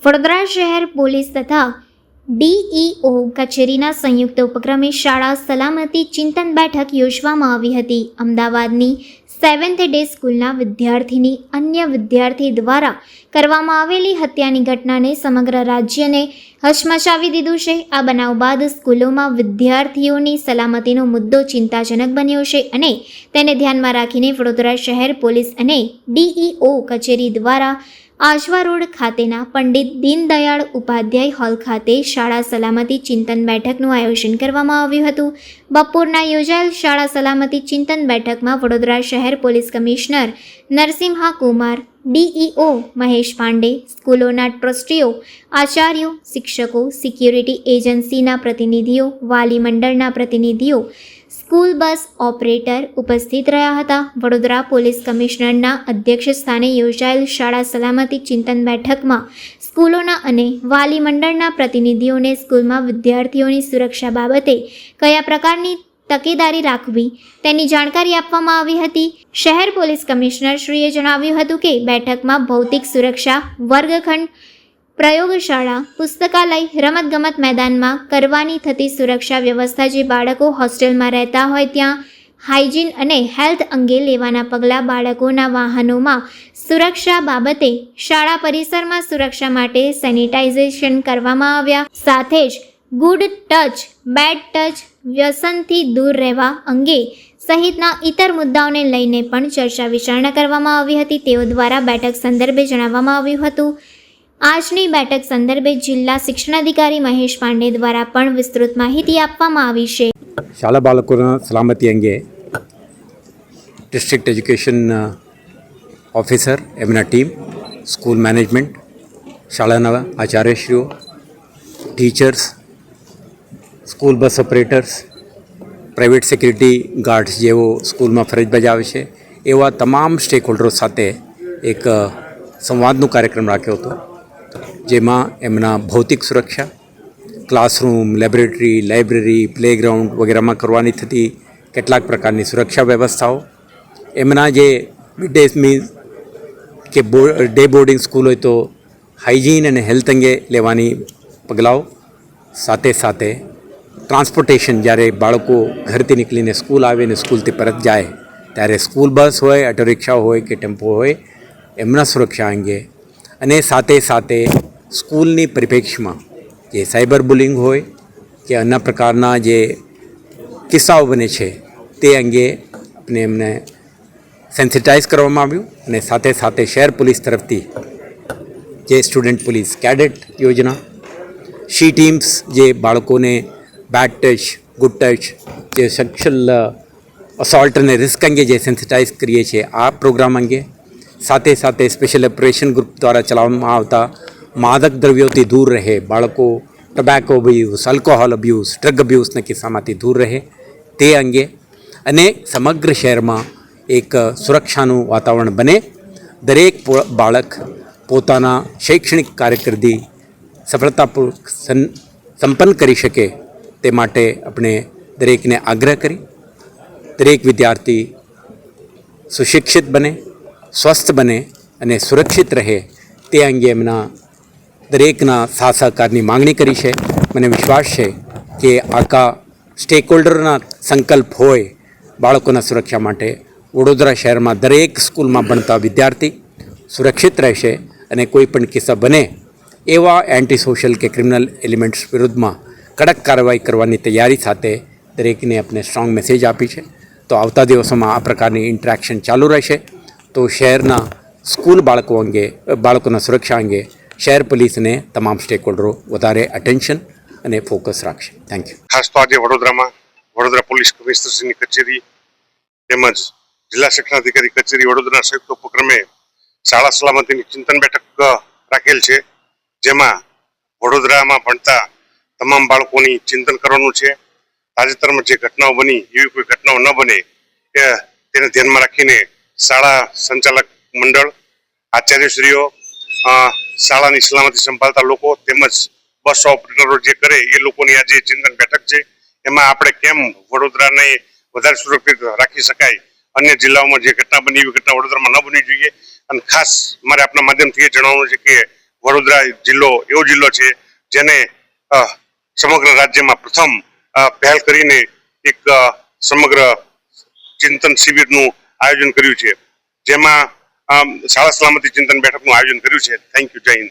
વડોદરા શહેર પોલીસ તથા ડીઈઓ કચેરીના સંયુક્ત ઉપક્રમે શાળા સલામતી ચિંતન બેઠક યોજવામાં આવી હતી. અમદાવાદની 7th ડે સ્કૂલના વિદ્યાર્થીની અન્ય વિદ્યાર્થી દ્વારા કરવામાં આવેલી હત્યાની ઘટનાને સમગ્ર રાજ્યને હચમચાવી દીધું છે. આ બનાવ બાદ સ્કૂલોમાં વિદ્યાર્થીઓની સલામતીનો મુદ્દો ચિંતાજનક બન્યો છે અને તેને ધ્યાનમાં રાખીને વડોદરા શહેર પોલીસ અને ડીઈઓ કચેરી દ્વારા આજવા રોડ ખાતેના પંડિત દીનદયાળ ઉપાધ્યાય હોલ ખાતે શાળા સલામતી ચિંતન બેઠકનું આયોજન કરવામાં આવ્યું હતું. બપોરના યોજાયેલ શાળા સલામતી ચિંતન બેઠકમાં વડોદરા શહેર police commissioner Narasimha Kumar, DEO Mahesh Pandey, સ્કૂલોના ટ્રસ્ટીઓ, આચાર્યો, શિક્ષકો, સિક્યુરિટી એજન્સીના પ્રતિનિધિઓ, વાલી મંડળના પ્રતિનિધિઓ, સ્કૂલ બસ ઓપરેટર ઉપસ્થિત રહ્યા હતા. વડોદરા પોલીસ કમિશનરના અધ્યક્ષસ્થાને યોજાયેલ શાળા સલામતી ચિંતન બેઠકમાં સ્કૂલોના અને વાલી મંડળના પ્રતિનિધિઓને સ્કૂલમાં વિદ્યાર્થીઓની સુરક્ષા બાબતે કયા પ્રકારની તકેદારી રાખવી તેની જાણકારી આપવામાં આવી હતી. શહેર પોલીસ કમિશનર શ્રીએ જણાવ્યું હતું કે બેઠકમાં ભૌતિક સુરક્ષા, વર્ગખંડ, પ્રયોગશાળા, પુસ્તકાલય, રમતગમત મેદાનમાં કરવાની થતી સુરક્ષા વ્યવસ્થા, જે બાળકો હોસ્ટેલમાં રહેતા હોય ત્યાં હાઇજીન અને હેલ્થ અંગે લેવાના પગલાં, બાળકોના વાહનોમાં સુરક્ષા બાબતે શાળા પરિસરમાં સુરક્ષા માટે સેનિટાઇઝેશન કરવામાં આવ્યા, સાથે જ ગુડ ટચ, બેડ ટચ, વ્યસનથી દૂર રહેવા અંગે સહિતના ઇતર મુદ્દાઓને લઈને પણ ચર્ચા વિચારણા કરવામાં આવી હતી. તેઓ દ્વારા બેઠક સંદર્ભે જણાવવામાં આવ્યું હતું. આજની બેઠક સંદર્ભે જિલ્લા શિક્ષણાધિકારી મહેશ પાંડે દ્વારા પણ વિસ્તૃત માહિતી આપવામાં આવી છે. શાળા બાળકોના સલામતી અંગે ડિસ્ટ્રિક્ટ એજ્યુકેશન ઓફિસર, એમના ટીમ, સ્કૂલ મેનેજમેન્ટ, શાળાના આચાર્યશ્રીઓ, teachers, school bus operators, private security guards જેઓ સ્કૂલમાં ફરજ બજાવે છે, એવા તમામ સ્ટેક હોલ્ડરો સાથે એક સંવાદનો કાર્યક્રમ રાખ્યો હતો, જેમાં એમના ભૌતિક સુરક્ષા, ક્લાસરૂમ, લેબોરેટરી, લાઇબ્રેરી, પ્લેગ્રાઉન્ડ વગેરેમાં કરવાની થતી કેટલાક પ્રકારની સુરક્ષા વ્યવસ્થાઓ, એમના જે મિડ ડે મીલ કે ડે બોર્ડિંગ સ્કૂલ હોય તો હાઇજીન અને હેલ્થ અંગે લેવાની પગલાઓ, સાથે સાથે ટ્રાન્સપોર્ટેશન, જ્યારે બાળકો ઘરથી નીકળીને સ્કૂલ આવે ને સ્કૂલથી પરત જાય ત્યારે સ્કૂલ બસ હોય, ઓટો રિક્ષા હોય કે ટેમ્પો હોય, એમના સુરક્ષા અંગે, અને સાથે સાથે સ્કૂલની પરિપ્રેક્ષમાં જે સાયબર બુલિંગ હોય કે અન્ય પ્રકારના જે કિસ્સાઓ બને છે તે અંગે આપણે એમને સેન્સિટાઇઝ કરવામાં આવ્યું. અને સાથે સાથે શહેર પોલીસ તરફથી જે સ્ટુડન્ટ પોલીસ કેડેટ યોજના, શી ટીમ્સ જે બાળકોને બેડ ટચ, ગુડ ટચ, જે સેક્સ્યુઅલ અસોલ્ટ અને રિસ્ક અંગે જે સેન્સિટાઇઝ કરીએ છીએ આ પ્રોગ્રામ અંગે, સાથે સાથે સ્પેશિયલ ઓપરેશન ગ્રુપ દ્વારા ચલાવવામાં આવતા માદક દ્રવ્યોથી દૂર રહે, બાળકો tobacco abuse, alcohol abuse, drug અબ્યુઝના કિસ્સામાંથી દૂર રહે તે અંગે, અને સમગ્ર શહેરમાં એક સુરક્ષાનું વાતાવરણ બને, દરેક બાળક પોતાના શૈક્ષણિક કારકિર્દી સફળતાપૂર્વક સંપન્ન કરી શકે તે માટે આપણે દરેકને આગ્રહ કરી દરેક વિદ્યાર્થી સુશિક્ષિત બને, સ્વસ્થ બને અને સુરક્ષિત રહે તે અંગે એમના દરેકના સાથ સહકારની માગણી કરી છે. મને વિશ્વાસ છે કે આખા સ્ટેક હોલ્ડરના સંકલ્પ હોય બાળકોના સુરક્ષા માટે, વડોદરા શહેરમાં દરેક સ્કૂલમાં ભણતા વિદ્યાર્થી સુરક્ષિત રહેશે અને કોઈ પણ કિસ્સા બને એવા એન્ટી સોશિયલ કે ક્રિમિનલ એલિમેન્ટ્સ વિરુદ્ધમાં કડક કાર્યવાહી કરવાની તૈયારી સાથે દરેકને આપણે સ્ટ્રોંગ મેસેજ આપી છે. તો આવતા દિવસોમાં આ પ્રકારની ઇન્ટરેક્શન ચાલુ રહેશે. તો શહેરના સ્કૂલ બાળકો અંગે, બાળકોના સુરક્ષા અંગે શહેર પોલીસને તમામ સ્ટેક હોલ્ડરો વધારે અટેન્શન અને ફોકસ રાખશે. Thank you. ખાસ તો આજે વડોદરામાં વડોદરા પોલીસ કમિશનરની કચેરી તેમજ જિલ્લા શિક્ષણાધિકારી કચેરી વડોદરા સંયુક્ત ઉપક્રમે શાળા સલામતીની ચિંતન બેઠક રાખેલ છે, જેમાં વડોદરામાં ભણતા તમામ બાળકોની ચિંતન કરવાનું છે. તાજેતરમાં જે ઘટનાઓ બની એવી કોઈ ઘટનાઓ ન બને તેને ધ્યાનમાં રાખીને શાળા સંચાલક મંડળ, આચાર્યશ્રીઓ, શાળાની સલામતી સંભાળતા લોકો તેમજ બસ ઓપરેટરો જે કરે એ લોકોની આજે ચિંતન બેઠક છે. એમાં આપણે કેમ વડોદરાને વધારે સુરક્ષિત રાખી શકાય, અન્ય જિલ્લાઓમાં જે ઘટના બની એવી ઘટના વડોદરામાં ન બનવી જોઈએ. અને ખાસ મારે આપના માધ્યમથી એ જણાવવાનું છે કે વડોદરા જિલ્લો એવો જિલ્લો છે જેને સમગ્ર રાજ્યમાં પ્રથમ પહેલ કરીને એક સમગ્ર ચિંતન શિબિરનું આયોજન કર્યું છે, જેમાં શાળા સલામતી ચિંતન બેઠકનું આયોજન કર્યું છે. Thank you. જય હિન્દ.